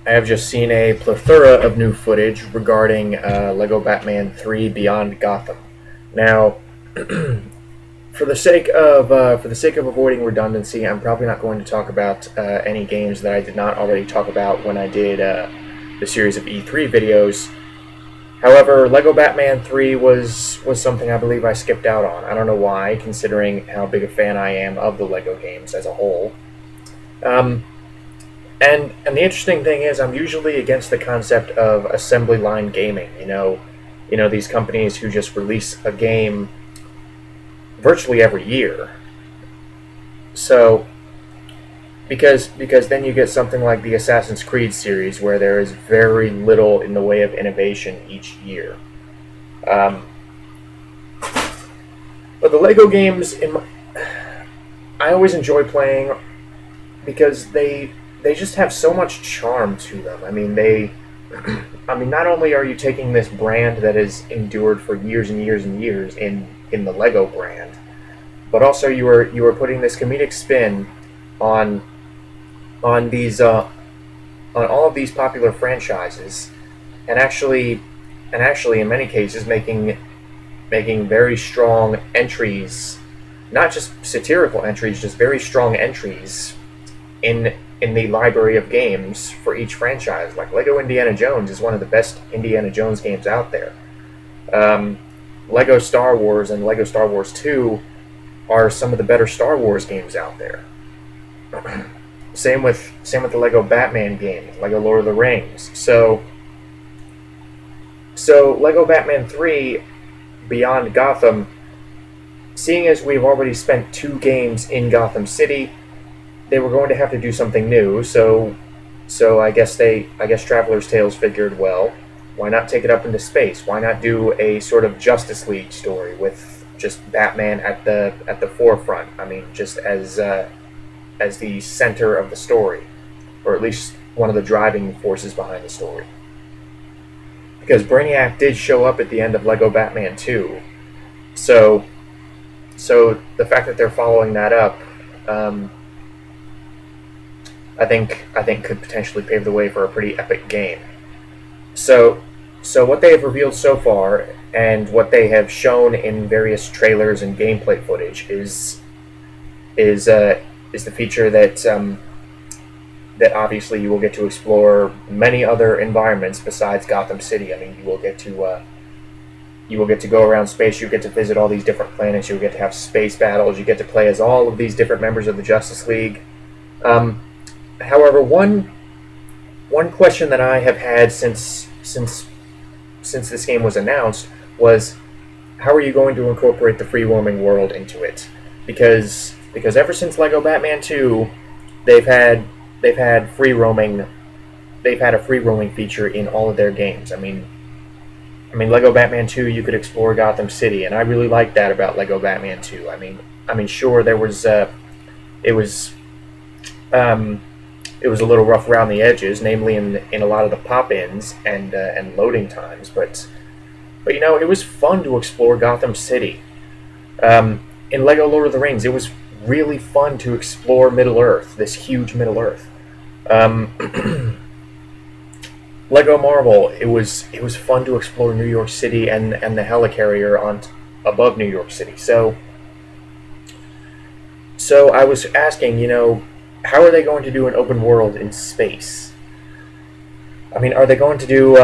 I have just seen a plethora of new footage regarding Lego Batman 3 Beyond Gotham. Now, for the sake of avoiding redundancy, I'm probably not going to talk about any games that I did not already talk about when I did the series of E3 videos. However, Lego Batman 3 was something I believe I skipped out on. I don't know why, considering how big a fan I am of the Lego games as a whole. Um, and the interesting thing is, I'm usually against the concept of assembly line gaming. These companies who just release a game virtually every year. So because then you get something like the Assassin's Creed series, where there is very little in the way of innovation each year. Um, but the Lego games, I always enjoy playing because they just have so much charm to them. Not only are you taking this brand that has endured for years and years and years in the Lego brand, but also you are putting this comedic spin on these on all of these popular franchises, and actually in many cases making very strong entries, not just satirical entries, just very strong entries in the library of games for each franchise. Like Lego Indiana Jones is one of the best Indiana Jones games out there. Um, Lego Star Wars and Lego Star Wars 2 are some of the better Star Wars games out there. Same with the Lego Batman game, Lego Lord of the Rings. So Lego Batman 3 Beyond Gotham, seeing as we've already spent 2 games in Gotham City, they were going to have to do something new. So I guess Traveler's Tales figured, well, why not take it up into space? Why not do a sort of Justice League story with just Batman at the forefront? Just as the center of the story, or at least one of the driving forces behind the story. Because Brainiac did show up at the end of Lego Batman 2, so the fact that they're following that up, I think could potentially pave the way for a pretty epic game. So what they have revealed so far, and what they have shown in various trailers and gameplay footage, is the feature that obviously you will get to explore many other environments besides Gotham City. You will get to go around space. You get to visit all these different planets. You get to have space battles. You get to play as all of these different members of the Justice League. However, one question that I have had since this game was announced was, how are you going to incorporate the free roaming world into it? Because ever since Lego Batman 2, they've had free roaming. They've had a free roaming feature in all of their games. Lego Batman 2, you could explore Gotham City, and I really liked that about Lego Batman 2. Sure, there was it was a little rough around the edges, namely in a lot of the pop-ins and loading times, but it was fun to explore Gotham City. In Lego Lord of the Rings, it was really fun to explore Middle Earth, this huge Middle Earth. Lego Marvel, it was fun to explore New York City and the helicarrier on above New York City. So I was asking, how are they going to do an open world in space? Are they going to do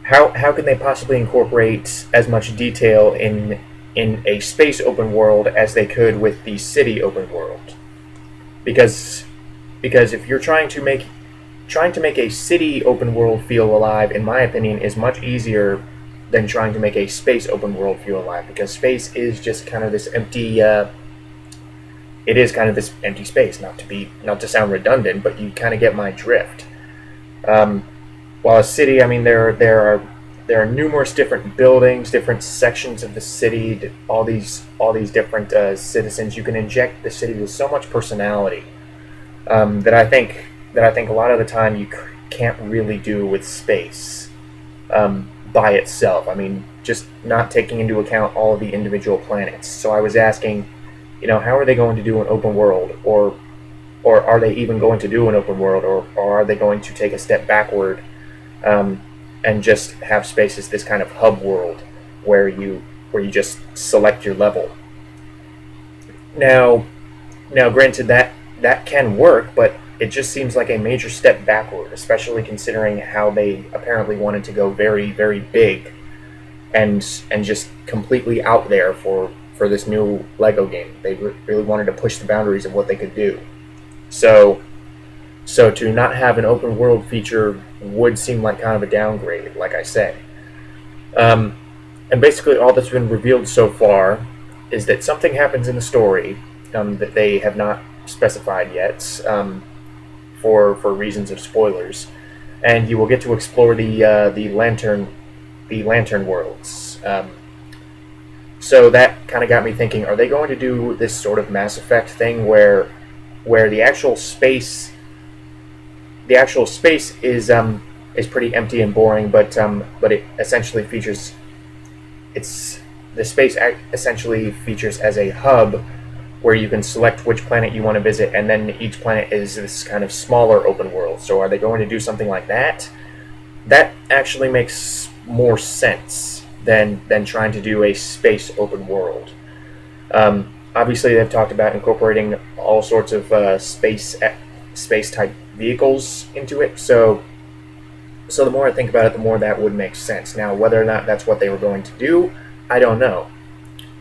how can they possibly incorporate as much detail in a space open world as they could with the city open world? Because if you're trying to make a city open world feel alive, in my opinion, is much easier than trying to make a space open world feel alive. Because space is just kind of this empty. It is kind of this empty space. Not to sound redundant, but you kind of get my drift. While a city, there are numerous different buildings, different sections of the city, all these different citizens. You can inject the city with so much personality that I think a lot of the time you can't really do with space by itself. Just not taking into account all of the individual planets. So I was asking, how are they going to do an open world, or or are they even going to do an open world, or are they going to take a step backward, and just have space as this kind of hub world where you just select your level. Now, granted that can work, but it just seems like a major step backward, especially considering how they apparently wanted to go very, very big, and just completely out there for this new Lego game. They really wanted to push the boundaries of what they could do. So to not have an open world feature would seem like kind of a downgrade, like I said. And basically all that's been revealed so far is that something happens in the story that they have not specified yet, for reasons of spoilers, and you will get to explore the lantern worlds. So that kind of got me thinking: are they going to do this sort of Mass Effect thing where the actual space is pretty empty and boring, but it essentially features essentially features as a hub where you can select which planet you want to visit, and then each planet is this kind of smaller open world. So are they going to do something like that? That actually makes more sense than trying to do a space open world. Obviously, they've talked about incorporating all sorts of space type vehicles into it. So the more I think about it, the more that would make sense. Now, whether or not that's what they were going to do, I don't know.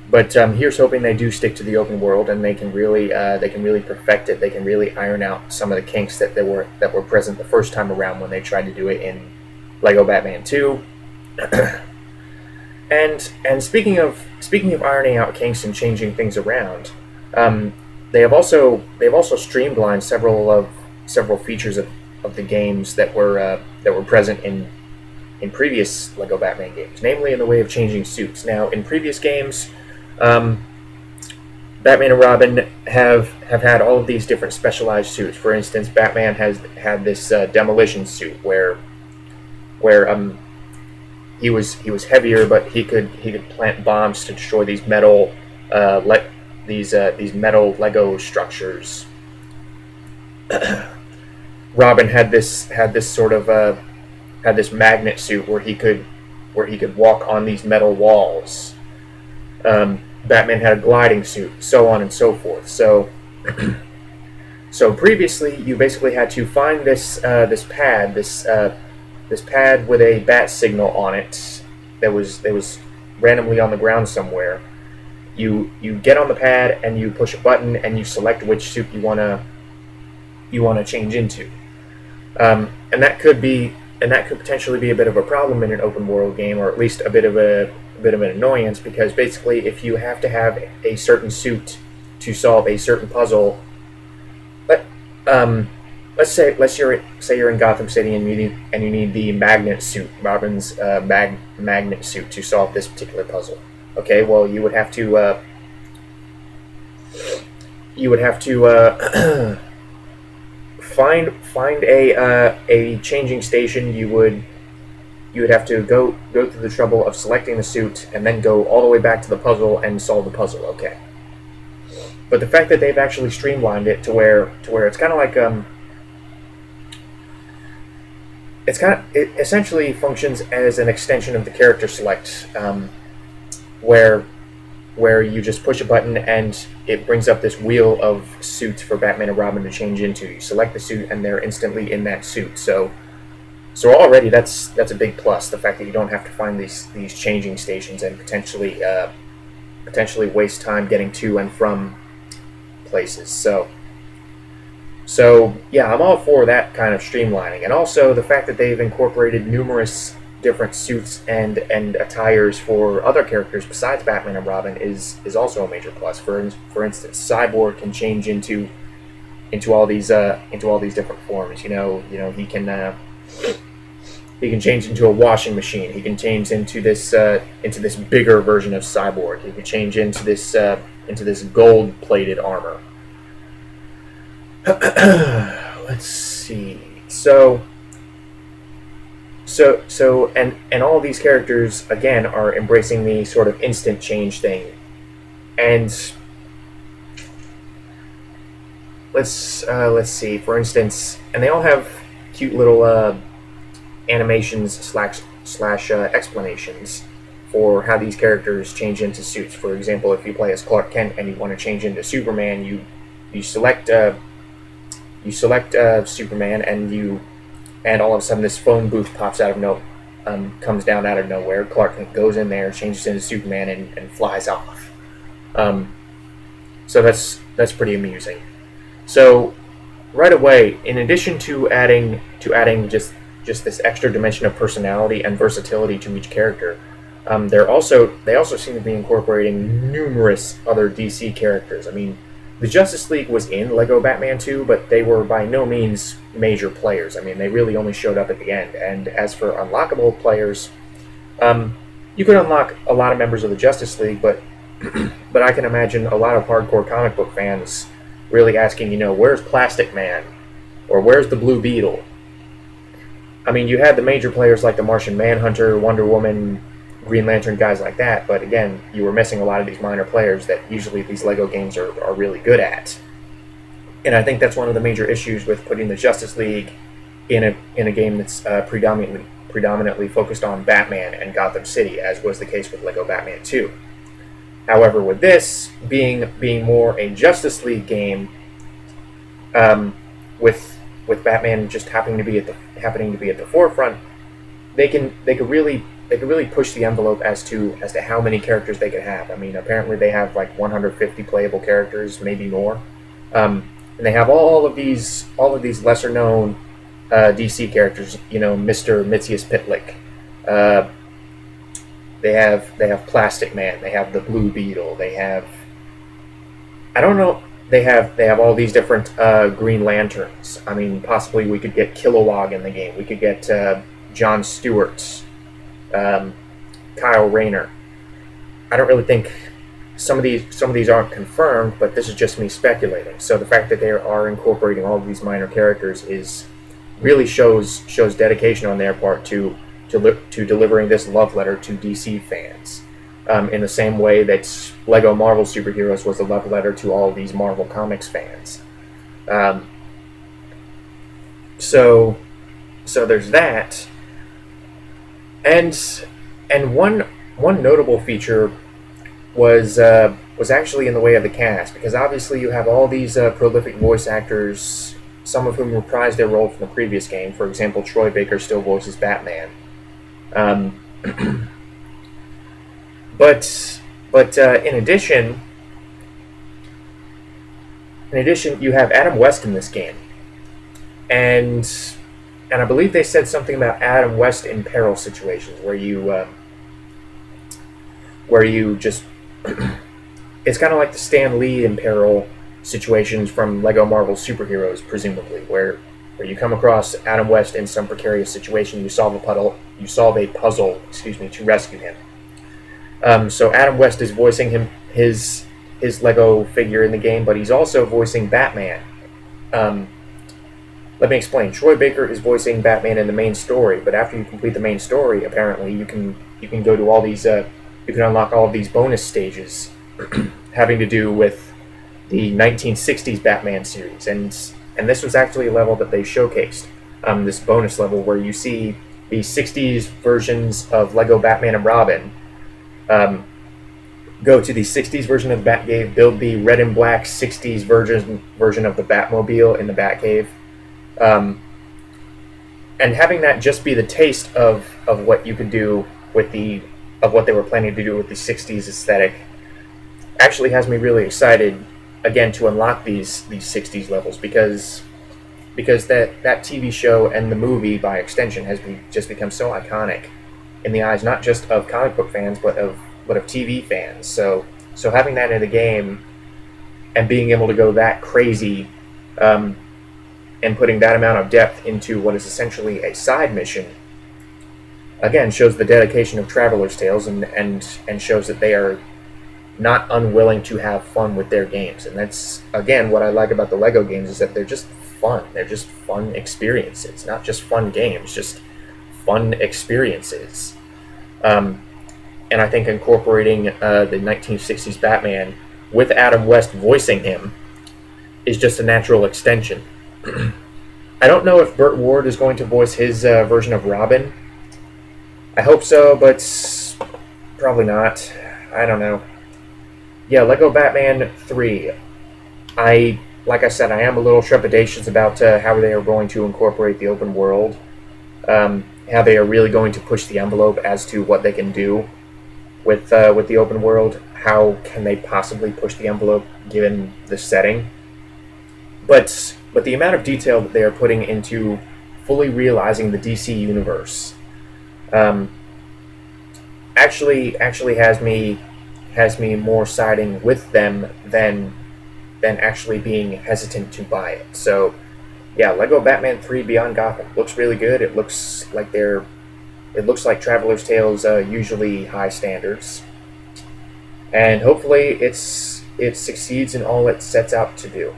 But here's hoping they do stick to the open world, and they can really perfect it. They can really iron out some of the kinks that were present the first time around when they tried to do it in Lego Batman 2. And speaking of ironing out kinks and changing things around, they have also streamlined several features of the games that were present in previous Lego Batman games, namely in the way of changing suits. Now, in previous games, Batman and Robin have had all of these different specialized suits. For instance, Batman has had this demolition suit where he was heavier, but he could plant bombs to destroy these metal these metal Lego structures. Robin had this magnet suit where he could walk on these metal walls. Batman had a gliding suit, so on and so forth. So previously, you basically had to find this pad with a bat signal on it that was randomly on the ground somewhere. You get on the pad and you push a button and you select which suit you wanna change into, and that could potentially be a bit of a problem in an open world game, or at least a bit of an annoyance, because basically if you have to have a certain suit to solve a certain puzzle, let's say you're in Gotham City and you need the magnet suit, Robin's magnet suit, to solve this particular puzzle. Okay, well you would have to find a changing station. You would have to go through the trouble of selecting the suit and then go all the way back to the puzzle and solve the puzzle. Okay, but the fact that they've actually streamlined it to where it's kind of like it essentially functions as an extension of the character select, where you just push a button and it brings up this wheel of suits for Batman and Robin to change into. You select the suit and they're instantly in that suit. So already that's a big plus, the fact that you don't have to find these changing stations and potentially waste time getting to and from places. So yeah, I'm all for that kind of streamlining, and also the fact that they've incorporated numerous different suits and attires for other characters besides Batman and Robin is also a major plus. For instance, Cyborg can change into all these different forms. You know he can change into a washing machine. He can change into this bigger version of Cyborg. He can change into this gold-plated armor. Let's see. So all these characters again are embracing the sort of instant change thing. And let's see. For instance, and they all have cute little animations slash explanations for how these characters change into suits. For example, if you play as Clark Kent and you want to change into Superman, you select Superman, and all of a sudden this phone booth pops out of comes down out of nowhere. Clark Kent goes in there, changes into Superman, and flies off. So that's pretty amusing. So right away, in addition to adding just this extra dimension of personality and versatility to each character, they also seem to be incorporating numerous other DC characters. I mean, the Justice League was in Lego Batman 2, but they were by no means major players. I mean, they really only showed up at the end. And as for unlockable players, you could unlock a lot of members of the Justice League, but I can imagine a lot of hardcore comic book fans really asking, where's Plastic Man? Or where's the Blue Beetle? I mean, you had the major players like the Martian Manhunter, Wonder Woman, Green Lantern, guys like that, but again, you were missing a lot of these minor players that usually these Lego games are really good at. And I think that's one of the major issues with putting the Justice League in a game that's predominantly focused on Batman and Gotham City, as was the case with Lego Batman 2. However, with this being more a Justice League game, with Batman just happening to be at the forefront, they could really push the envelope as to how many characters they could have. I mean, apparently they have like 150 playable characters, maybe more, and they have all of these lesser known DC characters. Mr. Mitzias Pitlick. They have Plastic Man. They have the Blue Beetle. They have They have all these different Green Lanterns. I mean, possibly we could get Kilowog in the game. We could get John Stewart. Kyle Rayner. I don't really think some of these aren't confirmed, but this is just me speculating. So the fact that they are incorporating all of these minor characters really shows dedication on their part to delivering this love letter to DC fans. In the same way that Lego Marvel Superheroes was a love letter to all of these Marvel Comics fans. So there's that. And one notable feature was actually in the way of the cast, because obviously you have all these prolific voice actors, some of whom reprised their role from the previous game. For example, Troy Baker still voices Batman. But in addition, you have Adam West in this game, and I believe they said something about Adam West in peril situations where you just it's kind of like the Stan Lee in peril situations from Lego Marvel Superheroes, presumably, where you come across Adam West in some precarious situation, you solve a puzzle, to rescue him. So Adam West is voicing his Lego figure in the game, but he's also voicing Batman. Let me explain. Troy Baker is voicing Batman in the main story, but after you complete the main story, apparently you can go to all these you can unlock all of these bonus stages having to do with the 1960s Batman series, and this was actually a level that they showcased. This bonus level where you see the 60s versions of Lego Batman and Robin. Go to the 60s version of the Batcave, build the red and black 60s version of the Batmobile in the Batcave, and having that just be the taste of what you could do of what they were planning to do with the 60s aesthetic actually has me really excited again to unlock these 60s levels, because that TV show and the movie by extension has just become so iconic in the eyes not just of comic book fans but of TV fans. So having that in the game and being able to go that crazy and putting that amount of depth into what is essentially a side mission again shows the dedication of Traveler's Tales and shows that they are not unwilling to have fun with their games. And that's again what I like about the Lego games, is that they're just fun. They're just fun experiences, not just fun games, just fun experiences. And I think incorporating the 1960s Batman with Adam West voicing him is just a natural extension. I don't know if Burt Ward is going to voice his version of Robin. I hope so, but probably not. I don't know. Yeah, Lego Batman 3. Like I said, I am a little trepidatious about how they are going to incorporate the open world. How they are really going to push the envelope as to what they can do with the open world. How can they possibly push the envelope given the setting? But the amount of detail that they are putting into fully realizing the DC universe actually has me more siding with them than actually being hesitant to buy it. So yeah, Lego Batman 3 Beyond Gotham looks really good. It looks like Traveler's Tales usually high standards, and hopefully it succeeds in all it sets out to do.